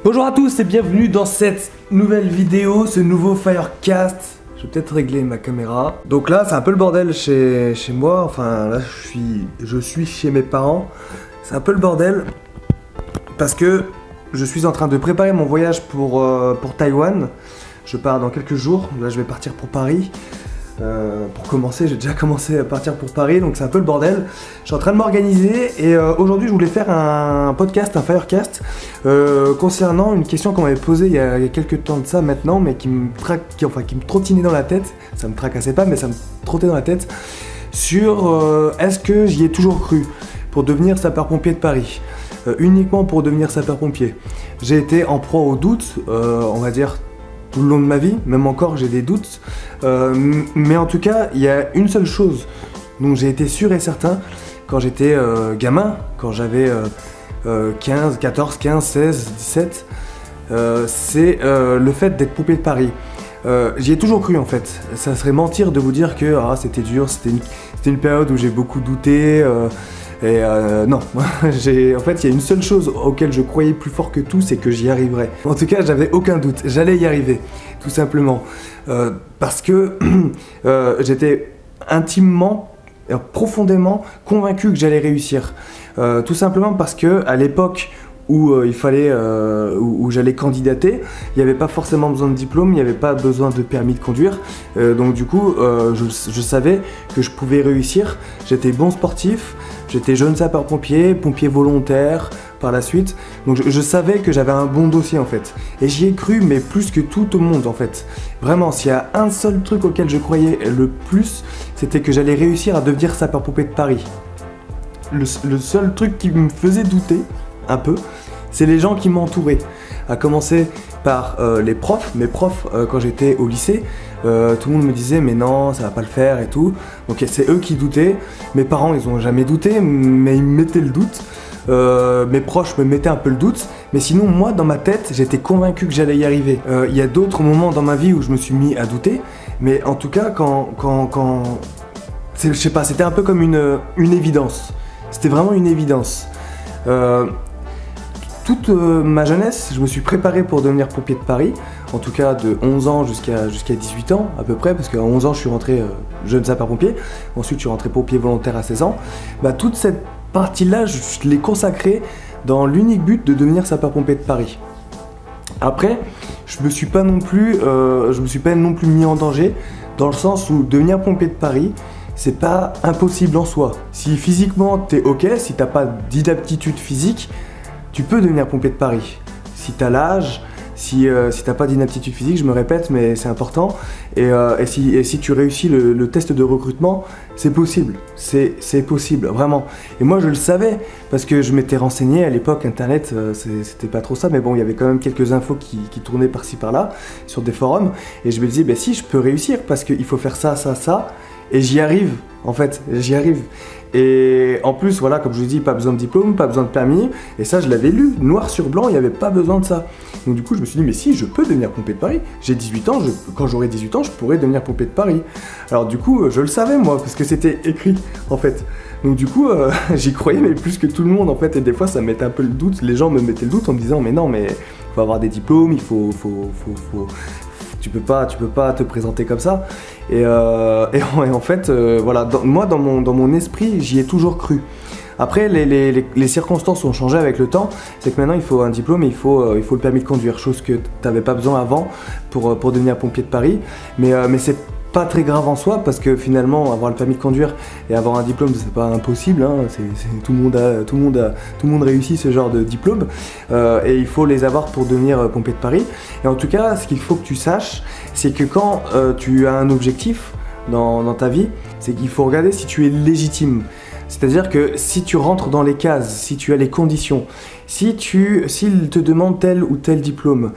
Bonjour à tous et bienvenue dans cette nouvelle vidéo, ce nouveau Firecast. Je vais peut-être régler ma caméra. Donc là c'est un peu le bordel chez moi, enfin là je suis chez mes parents. C'est un peu le bordel parce que je suis en train de préparer mon voyage pour Taïwan. Je pars dans quelques jours, là je vais partir pour Paris. Pour commencer, j'ai déjà commencé à partir pour Paris, donc c'est un peu le bordel. Je suis en train de m'organiser et aujourd'hui je voulais faire un podcast, un Firecast concernant une question qu'on m'avait posée il y a quelques temps de ça maintenant, mais qui me trottinait dans la tête. Ça me tracassait pas, mais ça me trottait dans la tête. Sur est-ce que j'y ai toujours cru pour devenir sapeur-pompier de Paris, uniquement pour devenir sapeur-pompier. J'ai été en proie au doute, on va dire tout le long de ma vie, même encore j'ai des doutes, mais en tout cas il y a une seule chose dont j'ai été sûr et certain quand j'étais gamin, quand j'avais 14, 15, 16, 17, c'est le fait d'être pompier de Paris. J'y ai toujours cru en fait, ça serait mentir de vous dire que c'était dur, c'était une période où j'ai beaucoup douté, non, en fait il y a une seule chose auquel je croyais plus fort que tout, c'est que j'y arriverais. En tout cas j'avais aucun doute, j'allais y arriver, tout simplement. Parce que j'étais intimement, profondément convaincu que j'allais réussir. Tout simplement parce que à l'époque où où j'allais candidater, il n'y avait pas forcément besoin de diplôme, il n'y avait pas besoin de permis de conduire, donc du coup je savais que je pouvais réussir. J'étais bon sportif, j'étais jeune sapeur-pompier, pompier volontaire par la suite, donc je savais que j'avais un bon dossier en fait, et j'y ai cru, mais plus que tout au monde en fait. Vraiment, s'il y a un seul truc auquel je croyais le plus, c'était que j'allais réussir à devenir sapeur-pompier de Paris. Le seul truc qui me faisait douter un peu, c'est les gens qui m'entouraient, à commencer par les profs. Mes profs, quand j'étais au lycée, tout le monde me disait mais non, ça va pas le faire et tout, donc c'est eux qui doutaient. Mes parents ils ont jamais douté, mais ils me mettaient le doute. Mes proches me mettaient un peu le doute, mais sinon moi dans ma tête j'étais convaincu que j'allais y arriver. Il y a d'autres moments dans ma vie où je me suis mis à douter, mais en tout cas je sais pas, c'était un peu comme une évidence. C'était vraiment une évidence. Toute ma jeunesse, je me suis préparé pour devenir pompier de Paris, en tout cas de 11 ans jusqu'à 18 ans à peu près, parce qu'à 11 ans je suis rentré jeune sapeur-pompier, ensuite je suis rentré pompier volontaire à 16 ans. Toute cette partie-là, je l'ai consacrée dans l'unique but de devenir sapeur-pompier de Paris. Après, je me suis pas non plus mis en danger, dans le sens où devenir pompier de Paris, c'est pas impossible en soi. Si physiquement t'es ok, si t'as pas d'inaptitude physique, tu peux devenir pompier de Paris. Si t'as l'âge, si t'as pas d'inaptitude physique, je me répète, mais c'est important, et si tu réussis le test de recrutement, c'est possible. C'est possible, vraiment. Et moi je le savais, parce que je m'étais renseigné à l'époque, internet, c'était pas trop ça, mais bon, il y avait quand même quelques infos qui tournaient par-ci par-là, sur des forums, et je me disais, si, je peux réussir, parce qu'il faut faire ça, ça, ça, et j'y arrive, en fait, j'y arrive. Et en plus, voilà, comme je vous dis, pas besoin de diplôme, pas besoin de permis, et ça je l'avais lu, noir sur blanc, il n'y avait pas besoin de ça. Donc du coup je me suis dit, mais si, je peux devenir pompier de Paris, j'ai 18 ans, quand j'aurai 18 ans, je pourrai devenir pompier de Paris. Alors du coup, je le savais moi, parce que c'était écrit, en fait. Donc du coup, j'y croyais, mais plus que tout le monde, en fait, et des fois ça me mettait un peu le doute, les gens me mettaient le doute en me disant, mais non, mais faut avoir des diplômes, il faut tu peux pas te présenter comme ça. Et en fait, voilà, moi dans mon esprit, j'y ai toujours cru. Après, les circonstances ont changé avec le temps. C'est que maintenant, il faut un diplôme et il faut le permis de conduire, chose que tu n'avais pas besoin avant pour devenir pompier de Paris. Mais c'est pas très grave en soi, parce que finalement avoir le permis de conduire et avoir un diplôme, c'est pas impossible, hein. Tout le monde réussit ce genre de diplôme, et il faut les avoir pour devenir pompier de Paris. Et en tout cas, ce qu'il faut que tu saches, c'est que quand tu as un objectif dans ta vie, c'est qu'il faut regarder si tu es légitime. C'est-à-dire que si tu rentres dans les cases, si tu as les conditions, s'il te demande tel ou tel diplôme,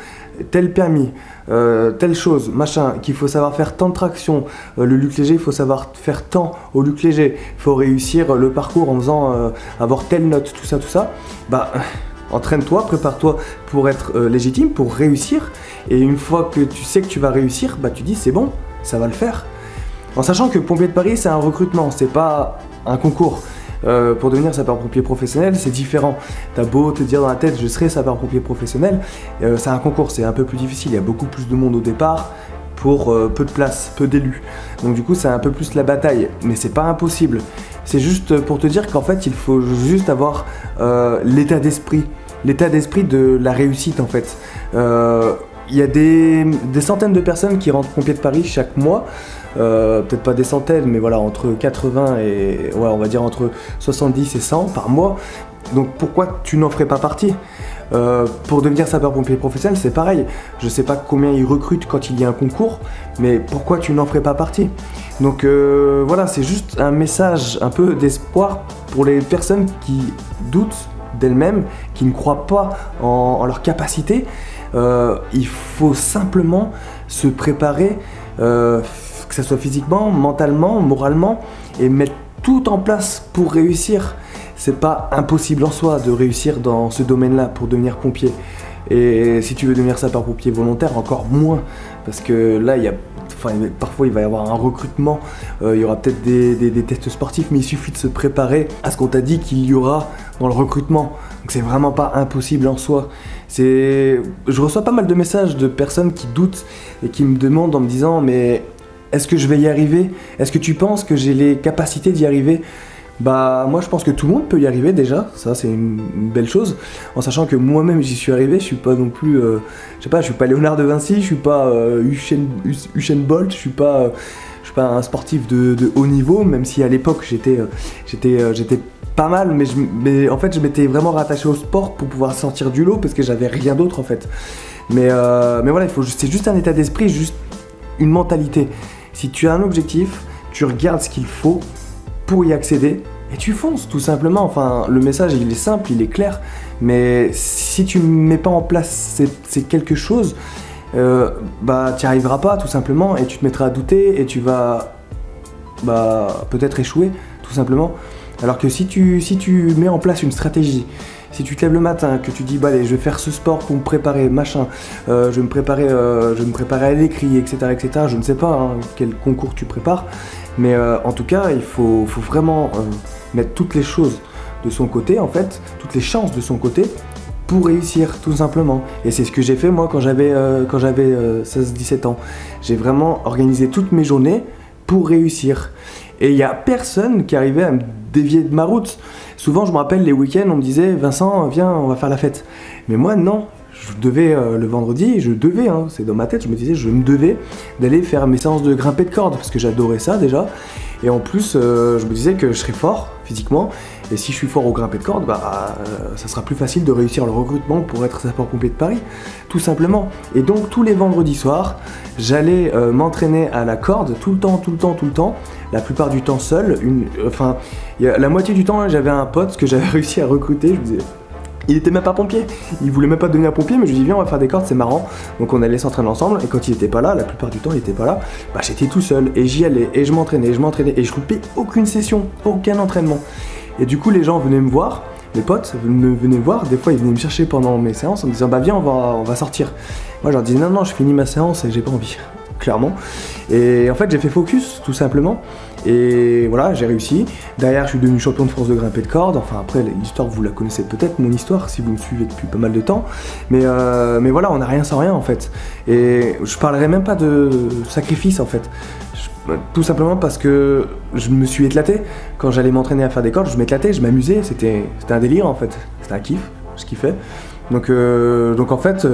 tel permis, telle chose, machin, qu'il faut savoir faire tant de traction, le luc léger, il faut savoir faire tant au luc léger, il faut réussir le parcours en faisant avoir telle note, tout ça, entraîne-toi, prépare-toi pour être légitime, pour réussir, et une fois que tu sais que tu vas réussir, tu dis c'est bon, ça va le faire. En sachant que pompier de Paris c'est un recrutement, c'est pas un concours. Pour devenir sapeur-pompier professionnel, c'est différent. T'as beau te dire dans la tête, je serai sapeur-pompier professionnel, c'est un concours, c'est un peu plus difficile, il y a beaucoup plus de monde au départ, pour peu de place, peu d'élus. Donc du coup c'est un peu plus la bataille, mais c'est pas impossible. C'est juste pour te dire qu'en fait il faut juste avoir l'état d'esprit de la réussite en fait. Il y a des centaines de personnes qui rentrent pompiers de Paris chaque mois, peut-être pas des centaines, mais voilà, entre 80 et, ouais, on va dire entre 70 et 100 par mois. Donc pourquoi tu n'en ferais pas partie? Pour devenir sapeur-pompier professionnel, c'est pareil. Je sais pas combien ils recrutent quand il y a un concours, mais pourquoi tu n'en ferais pas partie? Donc voilà, c'est juste un message un peu d'espoir pour les personnes qui doutent d'elles-mêmes, qui ne croient pas en leur capacité. Il faut simplement se préparer, que ce soit physiquement, mentalement, moralement, et mettre tout en place pour réussir. C'est pas impossible en soi de réussir dans ce domaine-là pour devenir pompier. Et si tu veux devenir sapeur-pompier volontaire, encore moins. Parce que là, parfois il va y avoir un recrutement, il y aura peut-être des tests sportifs, mais il suffit de se préparer à ce qu'on t'a dit qu'il y aura dans le recrutement. Donc c'est vraiment pas impossible en soi. Je reçois pas mal de messages de personnes qui doutent et qui me demandent en me disant mais est-ce que je vais y arriver? Est-ce que tu penses que j'ai les capacités d'y arriver? Bah moi je pense que tout le monde peut y arriver déjà, ça c'est une belle chose, en sachant que moi-même j'y suis arrivé, je suis pas non plus, je sais pas, je suis pas Léonard de Vinci, je suis pas Usain Bolt, je suis pas un sportif de haut niveau, même si à l'époque j'étais pas mal, mais en fait je m'étais vraiment rattaché au sport pour pouvoir sortir du lot parce que j'avais rien d'autre en fait. Mais voilà, c'est juste un état d'esprit, juste une mentalité. Si tu as un objectif, tu regardes ce qu'il faut pour y accéder et tu fonces tout simplement. Enfin, le message il est simple, il est clair, mais si tu mets pas en place ces quelque chose, bah tu n'y arriveras pas tout simplement et tu te mettras à douter et tu vas peut-être échouer tout simplement. Alors que si tu mets en place une stratégie, si tu te lèves le matin, que tu dis bah allez je vais faire ce sport pour me préparer, machin, je vais me préparer à l'écrit, etc., etc. Je ne sais pas hein, quel concours tu prépares, mais en tout cas il faut vraiment mettre toutes les choses de son côté en fait, toutes les chances de son côté pour réussir tout simplement. Et c'est ce que j'ai fait moi quand j'avais 16-17 ans. J'ai vraiment organisé toutes mes journées pour réussir. Et il n'y a personne qui arrivait à me dévier de ma route. Souvent, je me rappelle, les week-ends, on me disait « Vincent, viens, on va faire la fête ». Mais moi, non. Je devais, le vendredi, hein, c'est dans ma tête, je me disais, je me devais d'aller faire mes séances de grimper de corde, parce que j'adorais ça déjà. Et en plus, je me disais que je serais fort physiquement, et si je suis fort au grimper de corde, ça sera plus facile de réussir le recrutement pour être sapeur-pompier de Paris, tout simplement. Et donc, tous les vendredis soirs, j'allais m'entraîner à la corde, tout le temps, la plupart du temps seul. La moitié du temps, j'avais un pote que j'avais réussi à recruter, je me disais... Il était même pas pompier, il voulait même pas devenir pompier, mais je lui dis viens on va faire des cordes, c'est marrant. Donc on allait s'entraîner ensemble, et quand il était pas là, la plupart du temps il était pas là, j'étais tout seul, et j'y allais, et je m'entraînais, et je loupais aucune session, aucun entraînement. Et du coup les gens venaient me voir, mes potes venaient me voir, des fois ils venaient me chercher pendant mes séances en me disant viens on va sortir. Moi je leur disais non je finis ma séance et j'ai pas envie, clairement. Et en fait j'ai fait focus tout simplement. Et voilà, j'ai réussi. Derrière, je suis devenu champion de France de grimper de corde. Enfin, après, l'histoire, vous la connaissez peut-être, mon histoire, si vous me suivez depuis pas mal de temps. Mais voilà, on n'a rien sans rien, en fait. Et je parlerai même pas de sacrifice, en fait. Tout simplement parce que je me suis éclaté. Quand j'allais m'entraîner à faire des cordes, je m'éclatais, je m'amusais. C'était un délire, en fait. C'était un kiff, je kiffais. Donc en fait...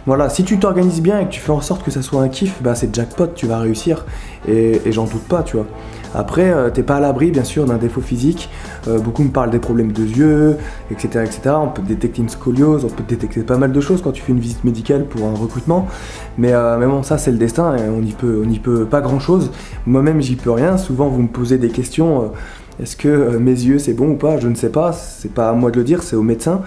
Voilà, si tu t'organises bien et que tu fais en sorte que ça soit un kiff, c'est jackpot, tu vas réussir et j'en doute pas, tu vois. Après, t'es pas à l'abri, bien sûr, d'un défaut physique. Beaucoup me parlent des problèmes de yeux, etc., etc. On peut détecter une scoliose, on peut détecter pas mal de choses quand tu fais une visite médicale pour un recrutement. Mais bon, ça, c'est le destin et on n'y peut pas grand-chose. Moi-même, j'y peux rien. Souvent, vous me posez des questions... Est-ce que mes yeux c'est bon ou pas? Je ne sais pas, c'est pas à moi de le dire, c'est au médecin.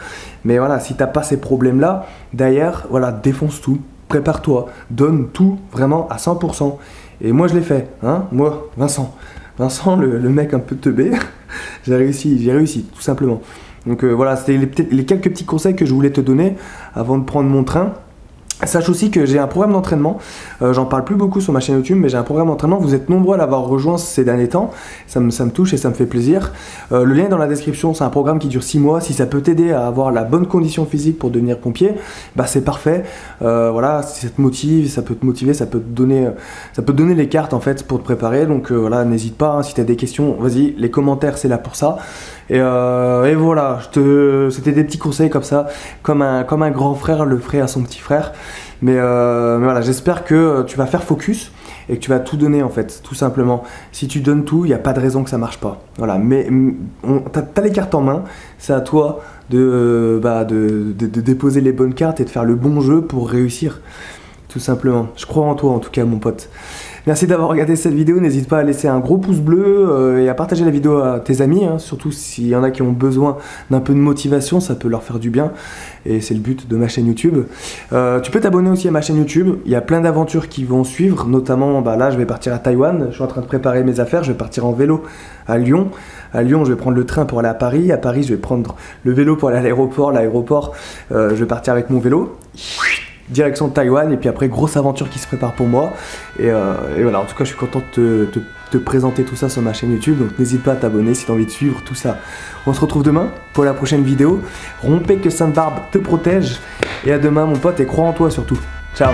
Mais voilà, si t'as pas ces problèmes-là, derrière, voilà, défonce tout, prépare-toi, donne tout vraiment à 100%. Et moi je l'ai fait, hein, moi, Vincent, le mec un peu teubé, j'ai réussi, tout simplement. Donc voilà, c'était les quelques petits conseils que je voulais te donner avant de prendre mon train. Sache aussi que j'ai un programme d'entraînement, j'en parle plus beaucoup sur ma chaîne YouTube, mais j'ai un programme d'entraînement, vous êtes nombreux à l'avoir rejoint ces derniers temps, ça me touche et ça me fait plaisir. Le lien est dans la description, c'est un programme qui dure 6 mois, si ça peut t'aider à avoir la bonne condition physique pour devenir pompier, bah c'est parfait. Voilà, si ça te motive, ça peut te motiver, ça peut te donner les cartes en fait pour te préparer, donc voilà, n'hésite pas, hein, si tu as des questions, vas-y, les commentaires c'est là pour ça. Et voilà, c'était des petits conseils comme ça, comme un grand frère le ferait à son petit frère. Mais voilà, j'espère que tu vas faire focus et que tu vas tout donner en fait, tout simplement. Si tu donnes tout, il n'y a pas de raison que ça marche pas. Voilà, mais t'as les cartes en main, c'est à toi de déposer les bonnes cartes et de faire le bon jeu pour réussir. Tout simplement. Je crois en toi en tout cas, mon pote. Merci d'avoir regardé cette vidéo, n'hésite pas à laisser un gros pouce bleu et à partager la vidéo à tes amis, hein, surtout s'il y en a qui ont besoin d'un peu de motivation, ça peut leur faire du bien et c'est le but de ma chaîne YouTube. Tu peux t'abonner aussi à ma chaîne YouTube, il y a plein d'aventures qui vont suivre, notamment là je vais partir à Taïwan, je suis en train de préparer mes affaires, je vais partir en vélo à Lyon. À Lyon, je vais prendre le train pour aller à Paris je vais prendre le vélo pour aller à l'aéroport, je vais partir avec mon vélo. Direction de Taïwan et puis après grosse aventure qui se prépare pour moi et voilà, en tout cas je suis content de te présenter tout ça sur ma chaîne YouTube, donc n'hésite pas à t'abonner si tu as envie de suivre tout ça. On se retrouve demain pour la prochaine vidéo. Rompez que Sainte Barbe te protège et à demain mon pote et crois en toi surtout. Ciao.